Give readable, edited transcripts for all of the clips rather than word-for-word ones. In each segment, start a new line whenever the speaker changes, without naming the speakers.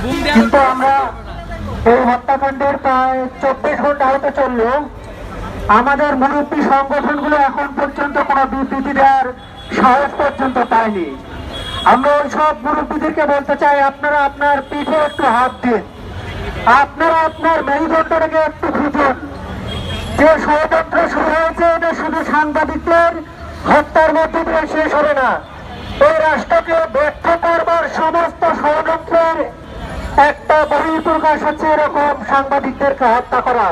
কিন্তু আমরা এই হত্যাকাণ্ডের প্রায় 24 ঘন্টা হতে চললেও আমাদের মুরব্বী সংগঠনগুলো এখন পর্যন্ত কোনো বিবৃতি দেওয়ার সাহস পর্যন্ত পায়নি। আমরা ওই সব মুরব্বীদেরকে বলতে চাই, আপনারা আপনার পিঠে একটু হাত দিন, আপনারা আপনার মেরুদণ্ডটাকে একটু খুঁজুন। যে ষড়যন্ত্র শুরু হয়েছে এটা শুধু সাংবাদিকদের হত্যার মধ্যে দিয়ে শেষ হবে না। এই রাষ্ট্রকে ব্যর্থ করবার সমস্ত ষড়যন্ত্রের একটা বহিঃপ্রকাশ হচ্ছে এরকম সাংবাদিকদেরকে হত্যা করা।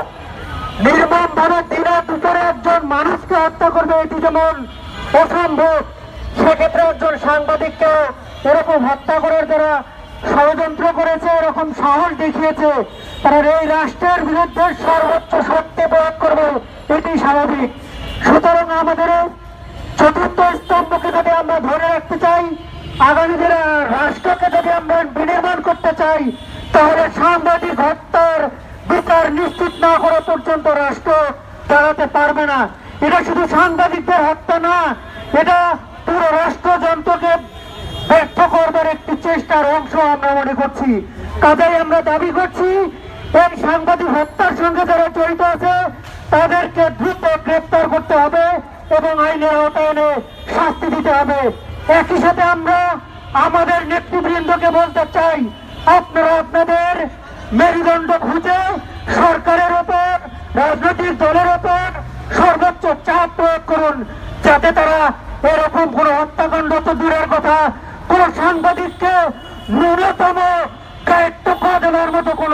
নির্মম ভাবে দিনে দুপুরে একজন মানুষকে হত্যা করবে, এটি যেমন অসম্ভব, সেক্ষেত্রে একজন সাংবাদিককে এরকম হত্যা করার যারা ষড়যন্ত্র করেছে, এরকম সাহস দেখিয়েছে, তারা এই রাষ্ট্রের বিরুদ্ধে সর্বোচ্চ শক্তি প্রয়োগ করবে, এটি স্বাভাবিক। সুতরাং আমাদের চতুর্থ স্তম্ভকে যদি আমরা ধরে রাখতে চাই, আগামী দিনে রাষ্ট্রকে যদি আমরা বিনির্মাণ করতে চাই, তাহলে সাংবাদিক হত্যার বিচার নিশ্চিত না করা পর্যন্ত রাষ্ট্র দাঁড়াতে পারবে না। এটা শুধু সাংবাদিকদের হত্যা না, এটা পুরো রাষ্ট্রযন্ত্রকে ব্যর্থ করবার একটি চেষ্টার অংশ আমরা মনে করছি। কাজেই আমরা দাবি করছি এই সাংবাদিক হত্যার সঙ্গে যারা জড়িত আছে তাদেরকে দ্রুত গ্রেপ্তার করতে হবে এবং আইনের আওতায় এনে শাস্তি দিতে হবে। একই সাথে আমরা আমাদের নেতৃবৃন্দকে বলতে চাই, আপনারা আপনাদের মেরুদণ্ড খুঁজে সরকারের ওপর, রাজনৈতিক দলের ওপর সর্বোচ্চ চাপ প্রয়োগ করুন, যাতে তারা এরকম কোন হত্যাকাণ্ড তো দূরের কথা, কোন সাংবাদিককে ন্যূনতম দায়িত্ব দেওয়ার মতো কোন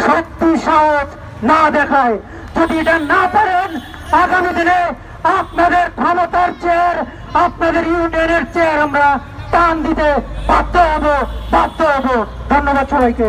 শক্তি সাহস না দেখায়। যদি এটা না পারেন, আগামী দিনে আপনাদের ক্ষমতার চেয়ার, আপনাদের ইউনিয়নের চেয়ার আমরা টান দিতে বাধ্য হব। ধন্যবাদ সবাইকে।